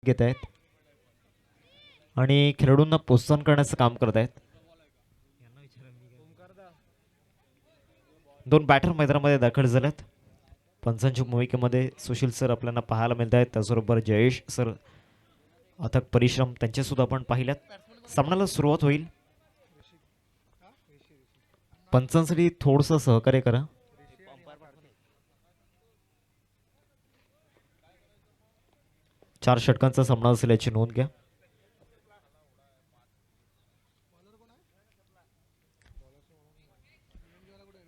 घेत आहेत आणि खेळाडूंना प्रोत्साहन करण्याचं काम करत आहेत. दोन बॅटर मैदानामध्ये दाखल झालेत. पंचांच्या भूमिकेमध्ये सुशील सर आपल्याला पाहायला मिळत आहेत. त्याचबरोबर जयेश सर अथक परिश्रम त्यांचे सुद्धा आपण पाहिल्यात. सामन्याला सुरुवात होईल. पंचांसाठी थोडस सहकार्य करा. चार षटकांचा सामना असेल याची नोंद घ्या.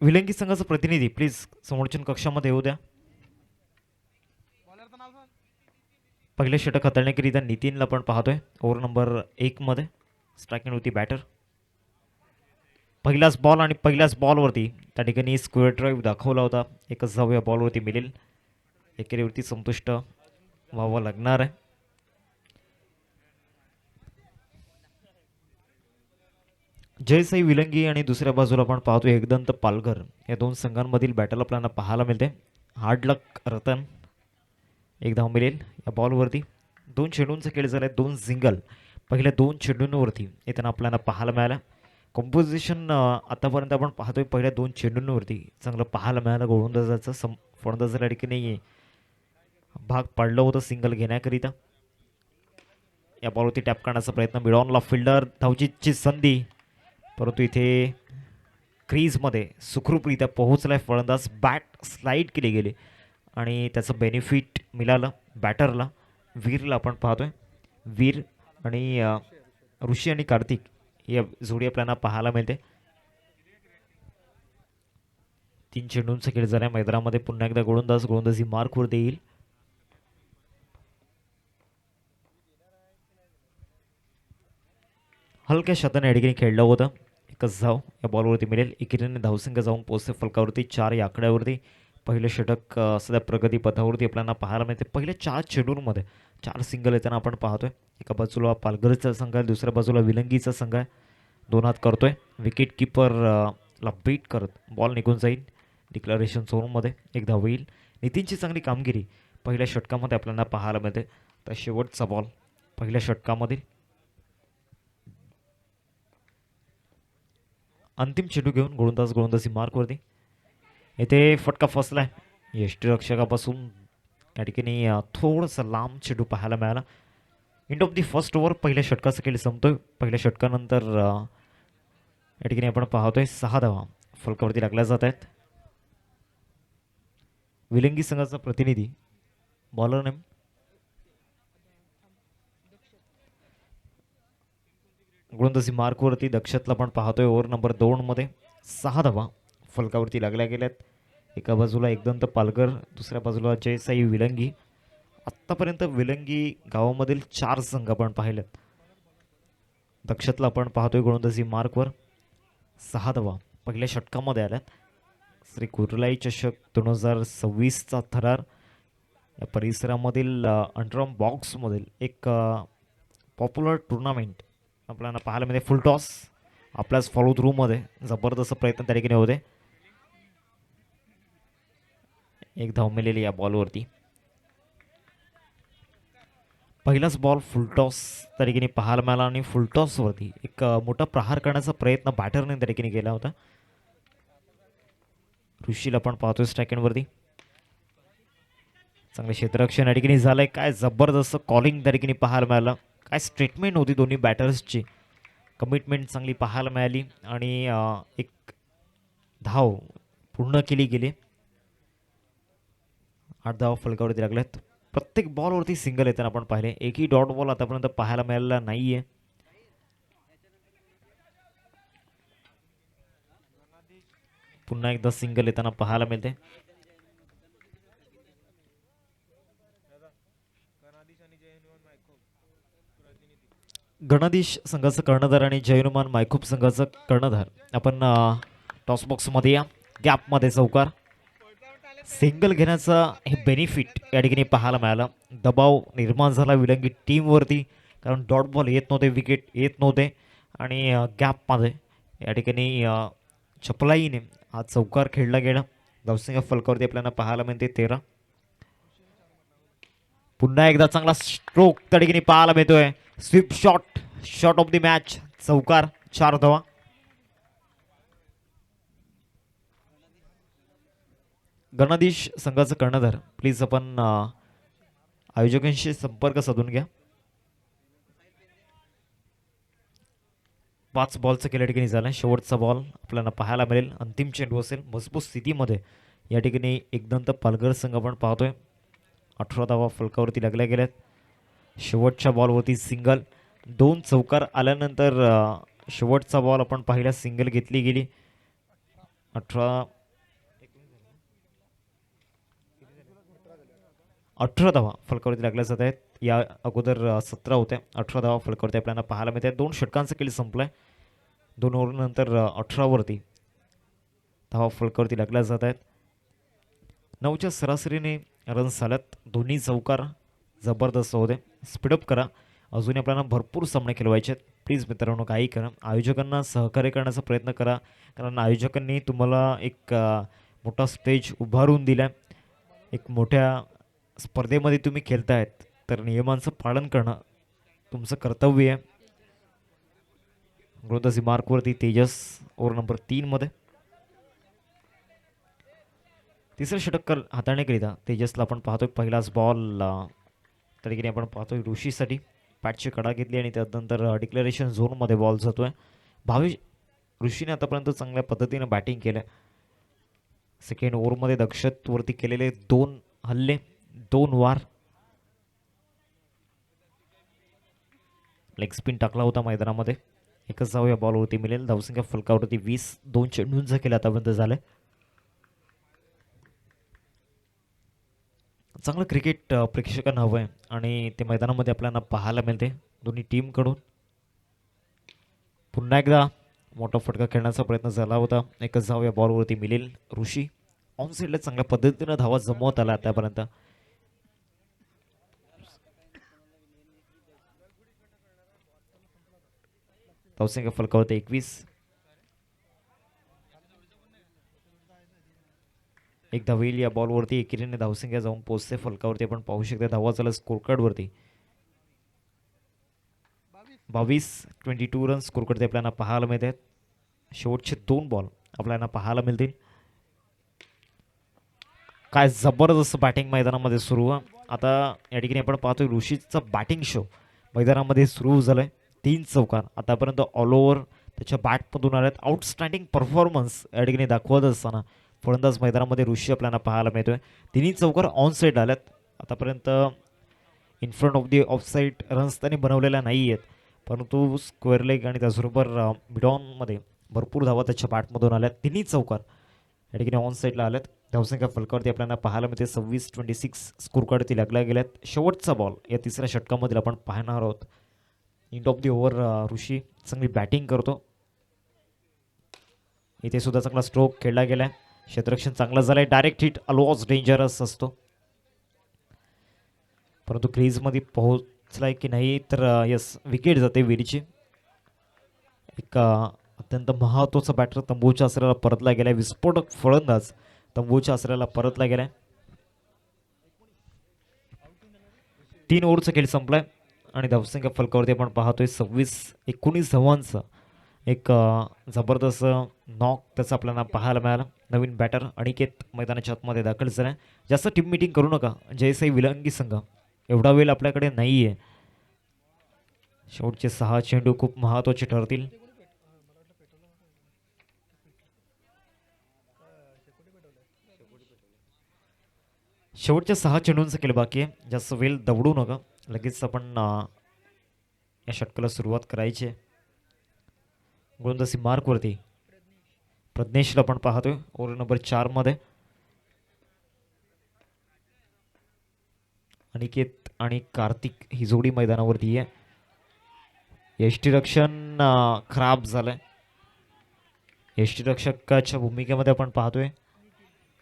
विलंगी संघाचा प्रतिनिधी प्लीज समोरच्या कक्षामध्ये येऊ द्या. पहिले षटक हाताळण्याकरिता नितीनला आपण पाहतोय. ओव्हर नंबर 1 मध्ये स्ट्रायकिंग होती बॅटर. पहिलाच बॉल आणि पहिल्याच बॉलवरती त्या ठिकाणी स्क्वेअर ड्राईव्ह दाखवला होता. एकच धाव या बॉलवरती मिळेल. एकेरीवरती संतुष्ट व्हावं लागणार आहे. जयसाई विलंगी आणि दुसऱ्या बाजूला आपण पाहतो एकदंत पालघर. या दोन संघांमधील बॅटल आपल्याला पाहायला मिळते. हार्ड लक रतन एक धाव मिळेल या बॉलवरती. दोन चेंडूंचा खेळ झाला. दोन सिंगल पहिल्या दोन चेंडूंवरती येताना आपल्याला पाहायला मिळालं. कॉम्पोजिशन आतापर्यंत आपण पाहतोय पहिल्या दोन चेंडूंवरती चांगलं पाहायला मिळालं. गोलंदाजाचं फलंदाजाला ठिकाणी भाग पाडलं होतं सिंगल घेण्याकरिता. या बॉलवरती टॅप करण्याचा प्रयत्न. मिडॉनला फिल्डर धावचीची संधी, परंतु इथे क्रीजमध्ये सुखरूपरित्या पोहोचलाय फलंदाज. बॅट स्लाईड केली गेली आणि त्याचं बेनिफिट मिळालं बॅटरला. वीरला आपण पाहतोय. वीर आणि ऋषी आणि कार्तिक या जोडी आपल्याला पाहायला मिळते. 3 चेंडूंचा खेळ झाला मैदानामध्ये. पुन्हा एकदा गोलंदाजी मार्कवर देईल. हलक्या शताने या ठिकाणी खेळलं होतं. एकच धाव या बॉलवरती मिळेल. एकेरीने धावसंख्या जाऊन पोहोचते फलकावरती 4 या आकड्यावरती. पहिलं षटक सध्या प्रगती पथावरती आपल्याला पाहायला मिळते. पहिल्या 4 चेंडूंमध्ये 4 सिंगल येताना आपण पाहतोय. एका बाजूला पालघरचा संघ आहे, दुसऱ्या बाजूला विलंगीचा संघ आहे. 2 हात करतोय. विकेट किपर ला बीट करत बॉल निघून जाईल. डिक्लरेशन झोनमध्ये एक धाव होईल. नितीनची चांगली कामगिरी पहिल्या षटकामध्ये आपल्याला पाहायला मिळते. तर शेवटचा बॉल पहिल्या षटकामधील अंतिम चेंडू घेऊन गोलंदाजी मार्कवरती. येथे फटका फसलाय यष्टीरक्षकापासून. त्या ठिकाणी थोडंसं लांब चेंडू पाहायला मिळाला. End of the first over पहिल्या षटकाचा खेळ संपतोय. पहिल्या षटकानंतर या ठिकाणी आपण पाहतोय 6 धावा फलकावरती लागल्या जात आहेत. विलंगी संघाचा प्रतिनिधी बॉलर नेम गोलंदाजी मार्कवरती दक्षतला आपण पाहतोय. ओव्हर नंबर 2 मध्ये 6 धावा फलकावरती लागल्या गेल्यात. एका बाजूला एकदंत पालघर, दुसऱ्या बाजूला जयसाई विलंगी. आत्तापर्यंत विलंगी गावामधील 4 संघ आपण पाहिलेत. दक्षतला आपण पाहतोय गोलंदाजी मार्कवर 6 धावा पहिल्या षटकामध्ये आल्यात. श्री कुर्लाई चषक 2026चा थरार या परिसरामधील अंडरआर्म बॉक्समधील एक पॉप्युलर टुर्नामेंट आपल्याला पाहायला मिळते. फुल टॉस आपल्याच फॉलो थ्रूमध्ये जबरदस्त प्रयत्न त्या ठिकाणी होते. एक धाव मिळालेली या बॉलवरती. पहिलाच बॉल फुलटॉस त्या ठिकाणी पाहायला मिळाला आणि फुलटॉसवरती एक मोठा प्रहार करण्याचा प्रयत्न बॅटरने त्या ठिकाणी केला होता. ऋषीला आपण पाहतोय स्ट्रायकिंगवरती. चांगले क्षेत्ररक्षण या ठिकाणी झालंय. काय जबरदस्त कॉलिंग त्या ठिकाणी पाहायला मिळालं. काय स्टेटमेंट होती दोन्ही बॅटर्सची. कमिटमेंट चांगली पाहायला मिळाली आणि एक धाव पूर्ण केली गेली. 8 धाव फलकावरती लागल्यात. प्रत्येक बॉलवरती सिंगल येताना आपण पाहिले. एकही डॉट बॉल आतापर्यंत पाहायला मिळालेला नाहीये. पुन्हा एकदा सिंगल येताना पाहायला मिळते. गणाधीश संघाचं कर्णधार आणि जयनुमान मायखूप संघाचं कर्णधार. आपण टॉस बॉक्समध्ये या. गॅपमध्ये चौकार. सिंगल घेण्याचा हे बेनिफिट या ठिकाणी पाहायला मिळाला. दबाव निर्माण झाला विलंगी टीमवरती, कारण डॉट बॉल येत नव्हते, विकेट येत नव्हते आणि गॅपमध्ये या ठिकाणी चपलाईने हा चौकार खेळला गेला. धावसंख्या फलकावरती आपल्याला पाहायला मिळते 13. पुन्हा एकदा चांगला स्ट्रोक त्या ठिकाणी पाहायला मिळतोय. Sweep shot, shot of the match, चौकार, 4 धावा. गणाधीश संघाचं कर्णधार प्लीज आपण आयोजकांशी संपर्क साधून घ्या. 5 बॉलचं केल्या ठिकाणी झालं. शेवटचा बॉल आपल्याला पाहायला मिळेल. अंतिम चेंडू असेल. मजबूत स्थितीमध्ये या ठिकाणी एकदंत पालघर संघ आपण पाहतोय. 18 धावा फलकावरती लागल्या गेल्यात. शेवटच्या बॉलवरती सिंगल, 2 चौकार आल्यानंतर शेवटचा बॉल आपण पाहिला, सिंगल घेतली गेली. 18 धावा फलकावरती लागल्या जात आहेत. या अगोदर 17 होत्या. 18 धावा फलकावरती आपल्याला पाहायला मिळत आहेत. 2 षटकांचं खेळ संपलाय. 2 ओव्हरनंतर 18 वरती धावा फलकावरती लागल्या जात आहेत. 9च्या सरासरीने रन्स झाल्यात. दोन्ही चौकार जबरदस्त होते. स्पीडअप करा. अजूनही आपल्याला भरपूर सामने खेळवायचे आहेत. प्लीज मित्रांनो काही करा. आयोजकांना सहकार्य करण्याचा प्रयत्न करा, कारण आयोजकांनी तुम्हाला एक मोठा स्टेज उभारून दिला. एक मोठ्या स्पर्धेमध्ये तुम्ही खेळतायत, तर नियमांचं पालन करणं तुमचं कर्तव्य आहे. गोलंदाजी मार्कवरती तेजस ओव्हर नंबर 3 मध्ये. तिसरं षटक हाताळण्याकरिता तेजसला आपण पाहतोय. पहिलाच बॉल त्या ठिकाणी आपण पाहतोय ऋषीसाठी. पॅटची कडा घेतली आणि त्यानंतर डिक्लेरेशन झोनमध्ये बॉल जातोय. भावेश ऋषीने आतापर्यंत चांगल्या पद्धतीने बॅटिंग केलं. सेकंड ओव्हरमध्ये दक्षतवरती केलेले 2 हल्ले, 2 वार. लेग स्पिन टाकला होता मैदानामध्ये. एकच धाव या बॉलवरती मिळेल. धावसंख्या फलकावरती 20. 2 चेंडूंचं केलं आतापर्यंत झालंय. चांगलं क्रिकेट प्रेक्षकांना हवं आहे आणि ते मैदानामध्ये आपल्याला पाहायला मिळते दोन्ही टीमकडून. पुन्हा एकदा मोठा फटका खेळण्याचा प्रयत्न झाला होता. एकच धाव या बॉलवरती मिळेल. ऋषी ऑन साईडला चांगल्या पद्धतीनं धावा जमवत आला आतापर्यंत. धावसंख्या फलकावरती 21. एक धाव येईल या बॉलवरती. एकेरीने धावसंख्या जाऊन पोहोचते फलकावरती. आपण पाहू शकता धावा झाला स्कोरकार्डवरती 22. 22 रन स्कोरकार्ड आपल्याला पाहायला मिळत आहेत. शेवटचे 2 बॉल आपल्याला पाहायला मिळतील. काय जबरदस्त बॅटिंग मैदानामध्ये सुरू आहे. आता या ठिकाणी आपण पाहतोय ऋषीचा बॅटिंग शो मैदानामध्ये सुरू झालाय. 3 चौकार आतापर्यंत ऑल ओव्हर त्याच्या बॅटमधून आल्यात. आउटस्टँडिंग परफॉर्मन्स या ठिकाणी दाखवत असताना फलंदाज मैदानामध्ये ऋषी आपल्याला पाहायला मिळतोय. 3 चौकार ऑन साईड आल्यात. आतापर्यंत in front of the of side runs त्यांनी बनवलेल्या नाही आहेत, परंतु स्क्वेअर लेग आणि त्याचबरोबर मिडॉनमध्ये भरपूर धावा त्याच्या बॅटमधून आल्यात. 3 चौकार या ठिकाणी ऑन साईडला आल्यात. धावसंख्या फलकावरती आपल्याला पाहायला मिळते 26-26 स्कोरकार्डवरती लागल्या गेल्यात. शेवटचा बॉल या तिसऱ्या षटकामध्ये आपण पाहणार आहोत. एंड ऑफ दी ओव्हर ऋषी चांगली बॅटिंग करतो. इथे सुद्धा चांगला स्ट्रोक खेळला गेलाय. क्षेत्ररक्षण चांगलं झालंय. डायरेक्ट हिट अलवॉज डेंजरस असतो, परंतु क्रीजमध्ये पोहोचलाय की नाही तर यस विकेट जाते विरीची. एक अत्यंत महत्त्वाचा बॅटर तंबूच्या आसऱ्याला परतला गेलाय. विस्फोटक फलंदाज तंबूच्या आसऱ्याला परतला गेलाय. 3 ओव्हरचा खेळ संपलाय आणि धावसंख्या फलकावरती आपण पाहतोय 26-19 धावांचा एक जबरदस्त नॉक त्याचा आपल्याला पाहायला मिळाला. नवीन बॅटर अनिकेत मैदानाच्या आतमध्ये दाखल झाला. जास्त टीम मीटिंग करू नका. जयसाई विलंगी संघ एवढा वेळ आपल्याकडे नाही आहे. शेवटचे 6 चेंडू खूप महत्त्वाचे ठरतील. शेवटच्या 6 चेंडूंचं केलं बाकी आहे. जास्त वेळ दवडू नका. लगेच आपण या षटकाला सुरुवात करायची आहे. गोलंदाजी मार्कवरती प्रज्ञेशला आपण पाहतोय ओव्हर नंबर 4 मध्ये. अनिकेत आणि कार्तिक ही जोडी मैदानावरती आहे. यष्टीरक्षण खराब झालंय. यष्टीरक्षकाच्या भूमिकेमध्ये आपण पाहतोय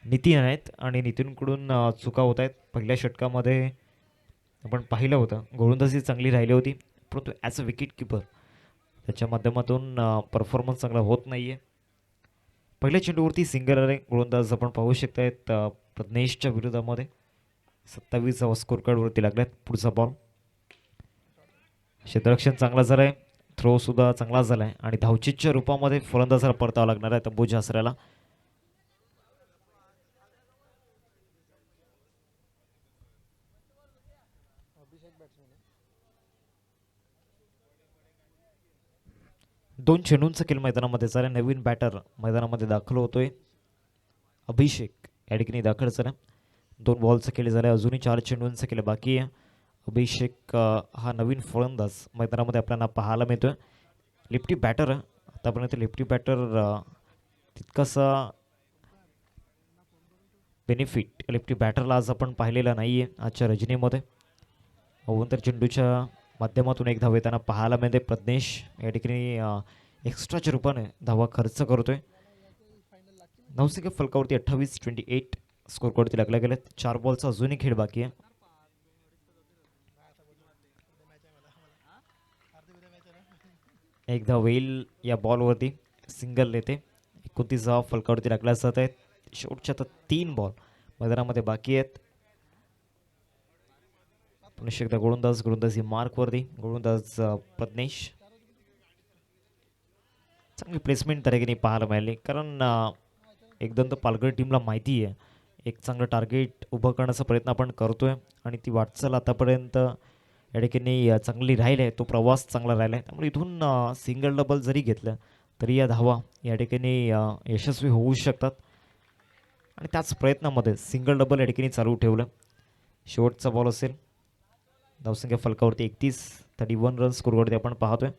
नितीन आहेत आणि नितीनकडून चुका होत आहेत. पहिल्या षटकामध्ये आपण पाहिलं होतं गोलंदाजी चांगली राहिली होती, परंतु ॲज अ विकेट किपर त्याच्या माध्यमातून परफॉर्मन्स चांगला होत नाही आहे. पहिल्या चेंडूवरती सिंगल आले गोलंदाज आपण पाहू शकतायत प्रज्ञेशच्या विरोधामध्ये. 27 स्कोर कार्डवरती लागल्यात. पुढचा बॉल. क्षेत्ररक्षण चांगला झालंय. थ्रो सुद्धा चांगला झालाय आणि धावचीच्या रूपामध्ये फलंदाजाला परतावा लागणार आहे तंबू झासऱ्याला. दोन चेंडूंचा खेळ मैदानामध्ये झाला. नवीन बॅटर मैदानामध्ये दाखल होतोय. अभिषेक या ठिकाणी दाखल झाला. 2 बॉलचा खेळ झाला. अजूनही 4 चेंडूंचा खेळ बाकी आहे. अभिषेक हा नवीन फलंदाज मैदानामध्ये आपल्याला पाहायला मिळतोय. Lefty batter. आतापर्यंत लेफ्टी बॅटर तितकासा बेनिफिट लेफ्टी बॅटरला आज आपण पाहिलेला नाही आहे आजच्या रजनीमध्ये. अवंतर चेंडूच्या माध्यमातून एक धाव येताना पाहायला मिळते. प्रज्ञेश या ठिकाणी एक्स्ट्राच्या रूपाने धावा खर्च करतोय. धावसंख्या फलकावरती 28-28 स्कोर कोडती लागल्या गेलेत. 4 बॉलचा अजूनही खेळ बाकी आहे. एक धाव येईल या बॉलवरती. सिंगल येते. 29 धावा फलकावरती लागल्या जात आहेत. शेवटच्या तर 3 बॉल मैदानामध्ये बाकी आहेत. पुन्हा एकदा गोलंदाजी मार्कवरती. गोलंदाज प्रज्ञेश. चांगली प्लेसमेंट त्या ठिकाणी पाहायला मिळाली. कारण एकदम तर पालघर टीमला माहिती आहे एक चांगलं टार्गेट उभं करण्याचा प्रयत्न आपण करतोय आणि ती वाटचाल आतापर्यंत या ठिकाणी चांगली राहिली आहे. तो प्रवास चांगला राहिला आहे. त्यामुळे इथून सिंगल डबल जरी घेतलं तरी या धावा या ठिकाणी यशस्वी होऊ शकतात आणि त्याच प्रयत्नामध्ये सिंगल डबल या ठिकाणी चालू ठेवलं. शेवटचा बॉल असेल. धावसंख्या फलकावरती 31 रन स्कोरवरती आपण पाहतोय.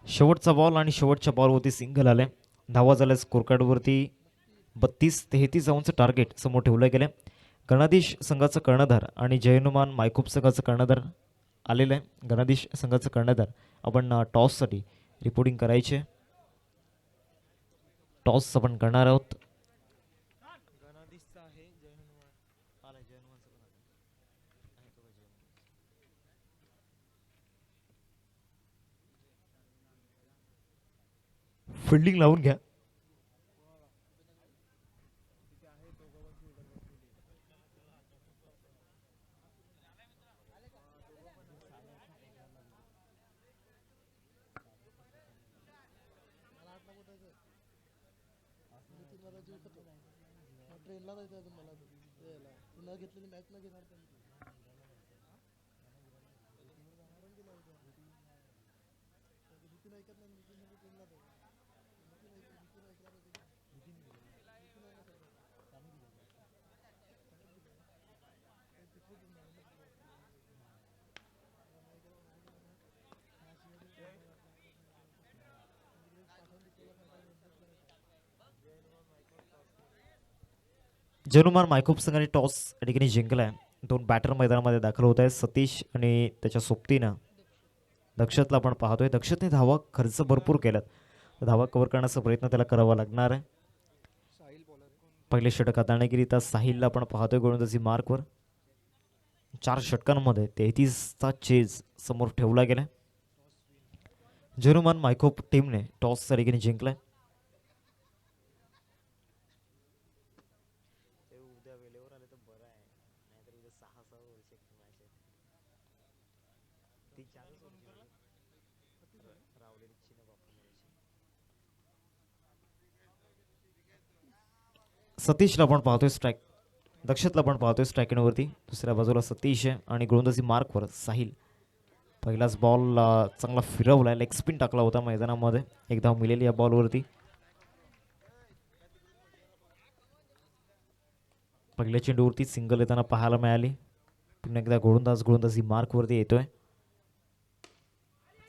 शेवटचा बॉल आणि शेवटच्या बॉलवरती सिंगल आले. धावा झाल्या. स्कोर कार्डवरती 32-33 धावांचं टार्गेट समोर ठेवलं गेलं. गणाधीश संघाचा कर्णधार आणि जयनुमान मायकूप संघाचं कर्णधार आलेलं आहे. गणाधीश संघाचं कर्णधार आपण टॉससाठी रिपोर्टिंग करायचे. टॉस आपण करणार आहोत. फिल्डिंग लावून घ्या. जनुमान मायकूप संघाने टॉस या ठिकाणी जिंकलाय. 2 बॅटर मैदानामध्ये दाखल होत आहेत. सतीश आणि त्याच्या सोबतीनं दक्षतला आपण पाहतोय. दक्षतने धावा खर्च भरपूर केल्यात. धावा कव्हर करण्याचा प्रयत्न त्याला करावा लागणार आहे. पहिले षटक हाताळणी केली तर साहिलला आपण पाहतोय गोलंदाजी मार्कवर. 4 षटकांमध्ये 33चा चेज समोर ठेवला गेला. जनुमान मायकूप टीमने टॉस या ठिकाणी जिंकलाय. सतीशला आपण पाहतोय स्ट्राईक. दक्षतला आपण पाहतोय स्ट्राईकवरती. दुसऱ्या बाजूला सतीश आहे आणि गोलंदाजी मार्कवर साहिल. पहिलाच बॉल चांगला फिरवला. लेग स्पिन टाकला होता मैदानामध्ये. एक धाव मिळेल या बॉलवरती. पहिल्या चेंडूवरती सिंगल येताना पाहायला मिळाली. पुन्हा एकदा गोलंदाजी मार्कवरती येतोय.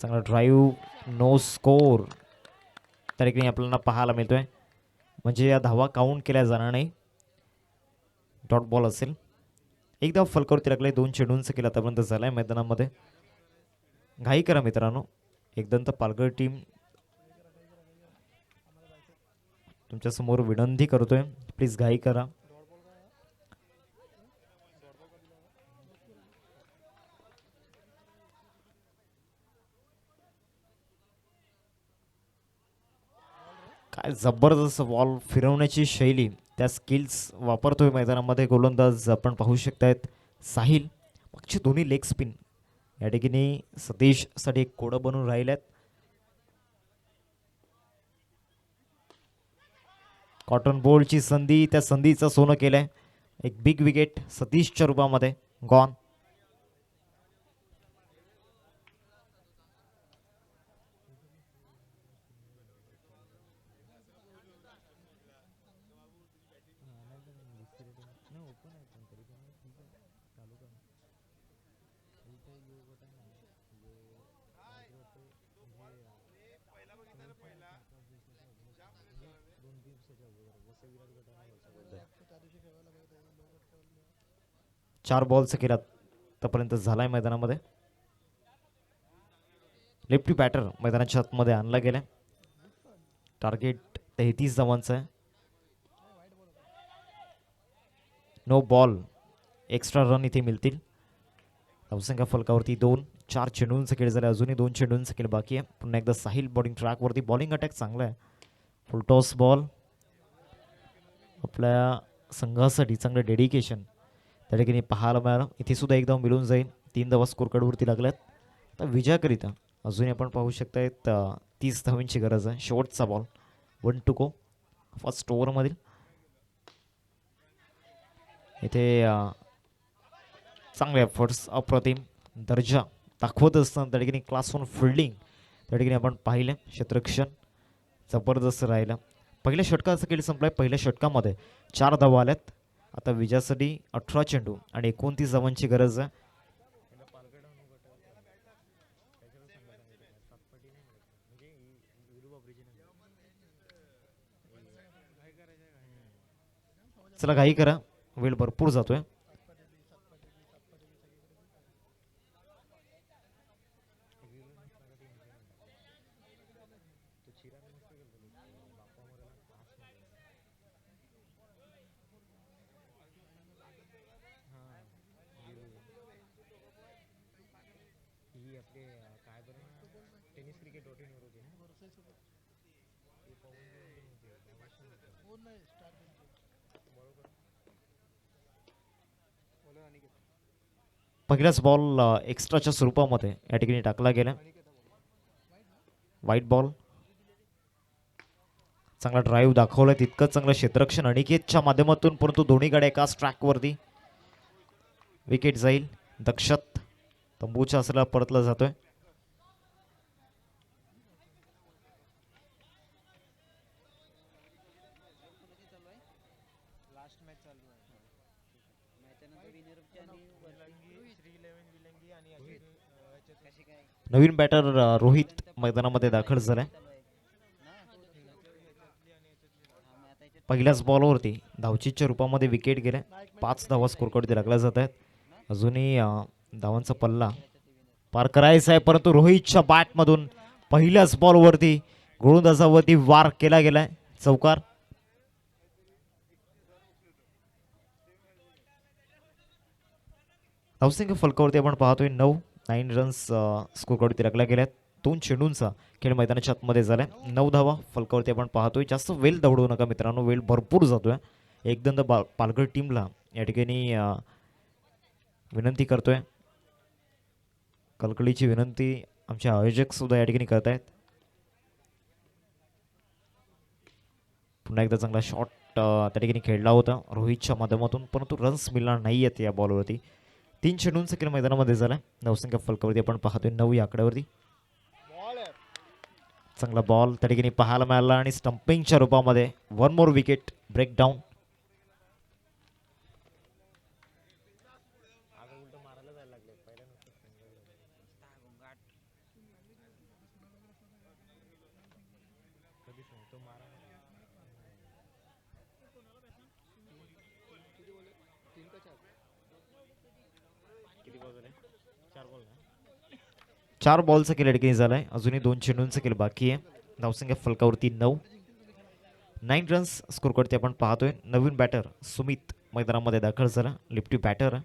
चांगला ड्राईव्ह. नो स्कोर त्या ठिकाणी आपल्याला पाहायला मिळतोय. म्हणजे या धावा काउंट केल्या जाणार नाही. डॉट बॉल असेल. एक धाव फलकावरती लागलाय. 2 चेंडूंचा केला आतापर्यंत झालाय मैदानामध्ये. घाई करा मित्रांनो. एकदम तर पालघर टीम तुमच्यासमोर विनंती करतोय. प्लीज घाई करा. काय जबरदस्त बॉल फिरवण्याची शैली, त्या स्किल्स वापरतोय मैदानामध्ये गोलंदाज. आपण पाहू शकतायत साहिल. मागचे दोन्ही लेग स्पिन या ठिकाणी सतीशसाठी एक कोडं बनून राहिल्यात. कॉटन बोल्टची संधी, त्या संधीचं सोनं केलंय. एक बिग विकेट सतीशच्या रूपामध्ये गॉन. चार बॉलचा केला आतापर्यंत झालाय मैदानामध्ये. लेफ्टी बॅटर मैदानाच्या आतमध्ये आणला गेलाय. टार्गेट 33 धावांचं आहे. नो बॉल, एक्स्ट्रा रन इथे मिळतील. धावसंख्या फलकावरती 2. 4 चेंडूंचा खेळ झाला, अजूनही 2 चेंडूंचा खेळ बाकी आहे. पुन्हा एकदा साहिल बॉलिंग ट्रॅकवरती. बॉलिंग अटॅक चांगला आहे. Full toss ball. आपल्या संघासाठी चांगलं डेडिकेशन त्या ठिकाणी पाहायला मिळालं. इथे सुद्धा एक धाव मिळून जाईल. 3 धावा स्कोर कार्डवरती लागल्यात. तर विजयाकरिता अजूनही आपण पाहू शकतायत 30 धावांची गरज आहे. शेवटचा बॉल. 1 टू गो फर्स्ट ओव्हरमधील. इथे चांगले एफर्ट्स, अप्रतिम दर्जा दाखवत असताना त्या ठिकाणी क्लास 1 फिल्डिंग त्या ठिकाणी आपण पाहिलं. क्षेत्ररक्षण जबरदस्त राहिलं. पहिल्या षटकाचा खेळ संपलाय. पहिल्या षटकामध्ये 4 धावा आल्यात. आता विजयासाठी 18 चेंडू आणि 29 धावांची गरज आहे. चला घाई करा, वेळ भरपूर जातोय. पहिलाच बॉल एक्स्ट्राच्या स्वरूपामध्ये या ठिकाणी टाकला गेला. White ball. चांगला ड्राईव्ह दाखवलाय, तितकंच चांगलं क्षेत्ररक्षण अनिकेतच्या माध्यमातून, परंतु दोन्ही गाड्या एकाच ट्रॅकवरती. विकेट जाईल. दक्षत तंबूच्या असला परतला जातोय. नवीन बॅटर रोहित मैदानामध्ये दाखल झालाय. पहिल्याच बॉलवरती धावचीच्या रूपामध्ये विकेट गेल्या. 5 धावा स्कोर कार्डवरती लागल्या जात आहेत. अजूनही धावांचा पल्ला पार करायचा आहे, परंतु रोहितच्या बॅटमधून पहिल्याच बॉलवरती गोलंदाजावरती वार केला गेलाय. चौकार. धावसंख्या फलकावरती आपण पाहतोय 9 रन्स स्कोर कार्डवरती राखल्या गेल्यात. 2 चेंडूंचा खेळ मैदानाच्या आतमध्ये झालाय. 9 धावा फलकावरती आपण पाहतोय. जास्त वेळ दौडवू नका मित्रांनो, वेळ भरपूर जातोय. एकदम पालघर टीमला या ठिकाणी विनंती करतोय, कलकलीची विनंती आमचे आयोजक सुद्धा या ठिकाणी करतायत. पुन्हा एकदा चांगला शॉट त्या ठिकाणी खेळला होता रोहितच्या माध्यमातून, परंतु रन्स मिळणार नाही आहेत या बॉलवरती. 3 चेंडूंचा खेळ मैदानामध्ये झाला. धावसंख्या फलकावरती आपण पाहतोय 9 या आकड्यावरती. चांगला बॉल त्या ठिकाणी पाहायला मिळाला आणि स्टंपिंगच्या रूपामध्ये 1 मोर विकेट ब्रेकडाऊन. चार बॉलचा खेळ ठिकाणी झालाय. अजूनही 2 चेंडूंचा खेळ बाकी आहे. धावसंख्या फलकावरती 9 रन्स स्कोर करते आपण पाहतोय. नवीन बॅटर सुमित मैदानामध्ये दाखल झाला. Lefty batter.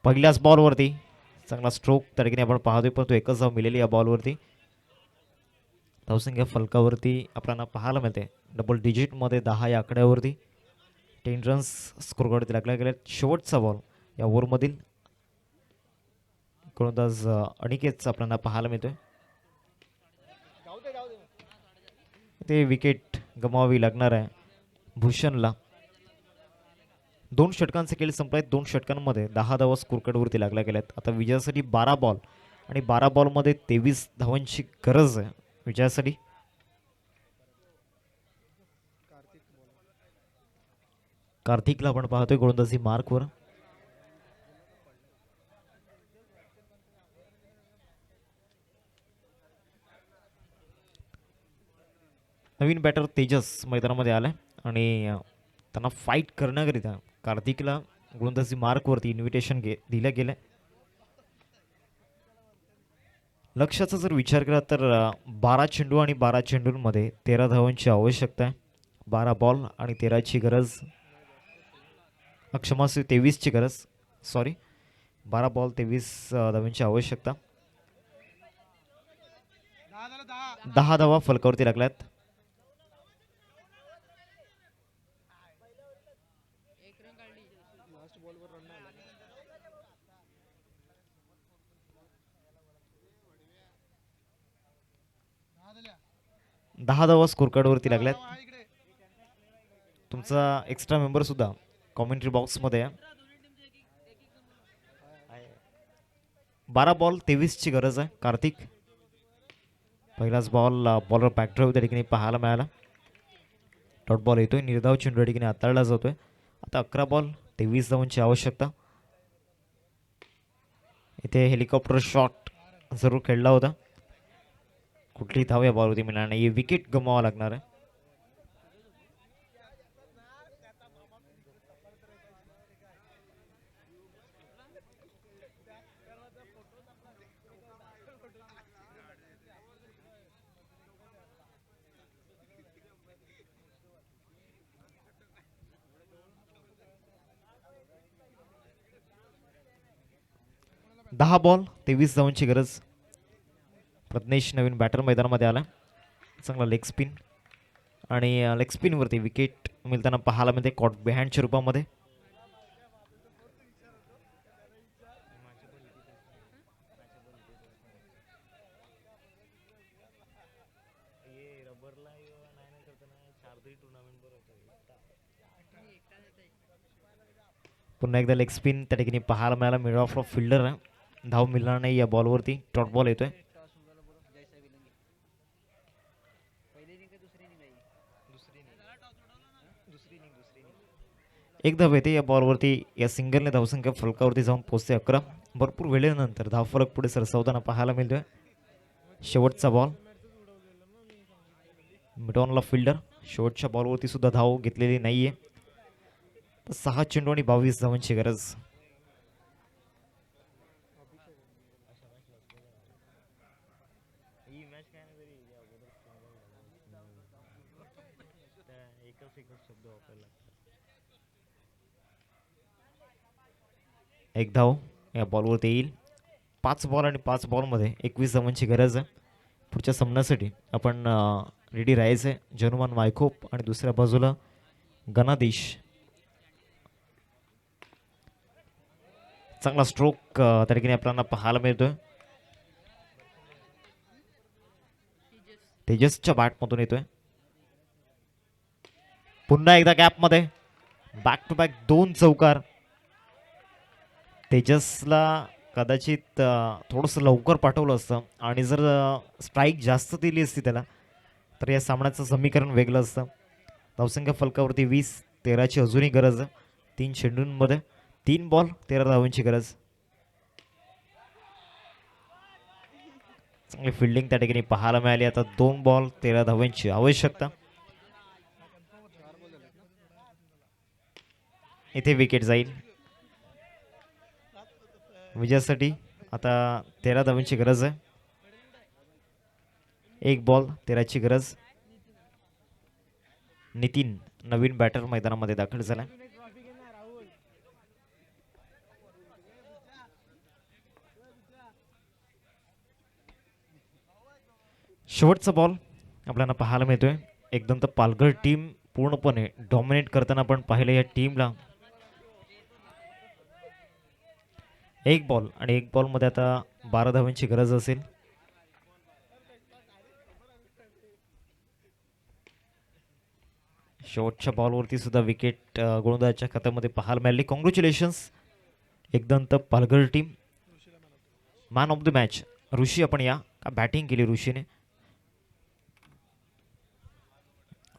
पहिल्याच बॉलवरती चांगला स्ट्रोक त्या ठिकाणी आपण पाहतोय, परंतु एकच धाव मिळाली या बॉलवरती. धावसंख्या फलकावरती आपल्याला पाहायला मिळते डबल डिजिटमध्ये 10 या आकड्यावरती 10 रन्स स्कोरवरती लागल्या गेल्या. शेवटचा बॉल या ओव्हरमधील गोलंदाज अनिकेतचा आपल्याला पाहायला मिळतोय. ते विकेट गमावावी लागणार आहे भूषणला. 2 षटकांचे खेळ संपले. 2 षटकांमध्ये 10 धावा स्कोरकार्डवरती लागल्या गेल्यात. आता विजयासाठी 12 बॉल आणि 12 बॉलमध्ये 23 धावांची गरज आहे विजयासाठी. कार्तिकला आपण पाहतोय गोलंदाजी मार्कवर. नवीन बॅटर तेजस मैदानामध्ये आलाय आणि त्यांना फाईट करण्याकरिता कार्तिकला गोलंदाजी मार्कवरती इन्व्हिटेशन दिलं गेलं. लक्ष्याचा जर विचार केला तर 12 चेंडू आणि 12 चेंडूंमध्ये 13 धावांची आवश्यकता आहे. 12 बॉल आणि 13ची गरज, क्षमस्व 23ची गरज, सॉरी 12 बॉल 23 धावांची आवश्यकता. 10 धावा फलकावरती लागल्यात. दहा धावा स्कोर कार्डवरती लागल्यात. तुमचा एक्स्ट्रा मेंबर सुद्धा कॉमेंट्री बॉक्समध्ये आहे. 12 बॉल 23ची गरज आहे. कार्तिक पहिलाच बॉल बॉलर बॅकड्राईव्ह त्या ठिकाणी पाहायला मिळाला. डॉट बॉल येतोय. निर्धाव चेंडू त्या ठिकाणी हाताळला जातोय. आता 11 बॉल 23 धावांची आवश्यकता. इथे हेलिकॉप्टर शॉट जरूर खेळला होता. कुठली धाव या बॉलवरती मिळणार नाही. विकेट गमवावं लागणार आहे. दहा बॉल 23 धावांची गरज. प्रज्ञेश नवीन बॅटर मैदानामध्ये आला. चांगला लेग स्पिन आणि लेग स्पिनवरती विकेट मिळताना पाहायला मिळते कॉट बिहाइंडच्या रूपामध्ये. पुन्हा एकदा लेग स्पिन त्या ठिकाणी पाहायला मिळाला. मिड ऑफ फिल्डर आहे. धाव मिळणार नाही या बॉलवरती. डॉट बॉल येतोय. एक धाव येते या बॉलवरती. या सिंगलने धावसंख्या फलकावरती जाऊन पोहोचते 11. भरपूर वेळेनंतर धाव फलक पुढे सरसावताना पाहायला मिळतोय. शेवटचा बॉल मिडॉनला फिल्डर. शेवटच्या बॉलवरती सुद्धा धाव घेतलेली नाहीये. 6 चेंडू आणि 22 धावांची गरज. एक धाव या बॉलवरती येईल. 5 बॉल आणि 5 बॉलमध्ये 21 धावांची गरज आहे. पुढच्या सामन्यासाठी आपण रेडी राहायचंय. जनुमान वायखोप आणि दुसऱ्या बाजूला गणाधीश. चांगला स्ट्रोक त्या ठिकाणी आपल्याला पाहायला मिळतोय. तेजसच्या बॅटमधून येतोय. पुन्हा एकदा गॅपमध्ये बॅक टू बॅक 2 चौकार. तेजसला कदाचित थोडंसं लवकर पाठवलं असतं आणि जर स्ट्राईक जास्त दिली असती त्याला तर या सामन्याचं समीकरण वेगळं असतं. धावसंख्या फलकावरती 20, 13ची अजूनही गरज आहे. 3 चेंडूंमध्ये 3 बॉल 13 धावांची गरज. चांगली फिल्डिंग त्या ठिकाणी पाहायला मिळाली. आता 2 बॉल 13 धावांची आवश्यकता. इथे विकेट जाईल. विजयासाठी आता 13 धावांची गरज आहे. 1 बॉल 13ची गरज. नितीन नवीन बॅटर मैदानामध्ये दाखल झाला. शेवटचा बॉल आपल्याला पाहायला मिळतोय. एकदम तर पालघर टीम पूर्णपणे डॉमिनेट करताना आपण पाहिलं या टीमला. एक बॉल आणि एक बॉलमध्ये आता 12 धावांची गरज असेल. शेवटच्या बॉलवरती सुद्धा विकेट गोलंदाजाच्या खात्यामध्ये पाहायला मिळाली. कॉंग्रॅच्युलेशन्स एकदम तर Palghar team. Man of the match Rishi आपण या. का बॅटिंग केली ऋषीने.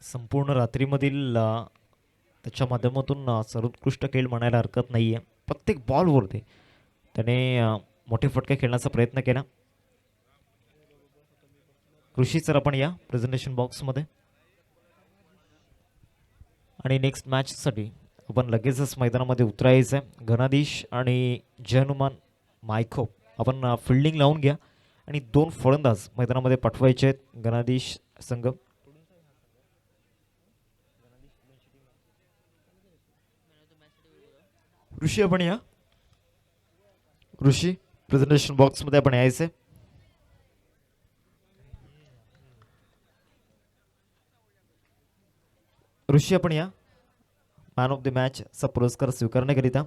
संपूर्ण रात्रीमधील त्याच्या माध्यमातून सर्वोत्कृष्ट खेळ म्हणायला हरकत नाही आहे. प्रत्येक बॉलवरती त्याने मोठे फटके खेळण्याचा प्रयत्न केला. ऋषी सर आपण या प्रेझेंटेशन बॉक्समध्ये. आणि नेक्स्ट मॅचसाठी आपण लगेचच मैदानामध्ये उतरायचं आहे. घनाधीश आणि जयनुमान मायखो आपण फिल्डिंग लावून घ्या आणि 2 फलंदाज मैदानामध्ये पाठवायचे आहेत घनाधीश संघ. ऋषी आपण या. ऋषी प्रेझेंटेशन बॉक्समध्ये आपण यायचं. ऋषी आपण या. मॅन ऑफ द मॅचचा पुरस्कार स्वीकारण्याकरिता.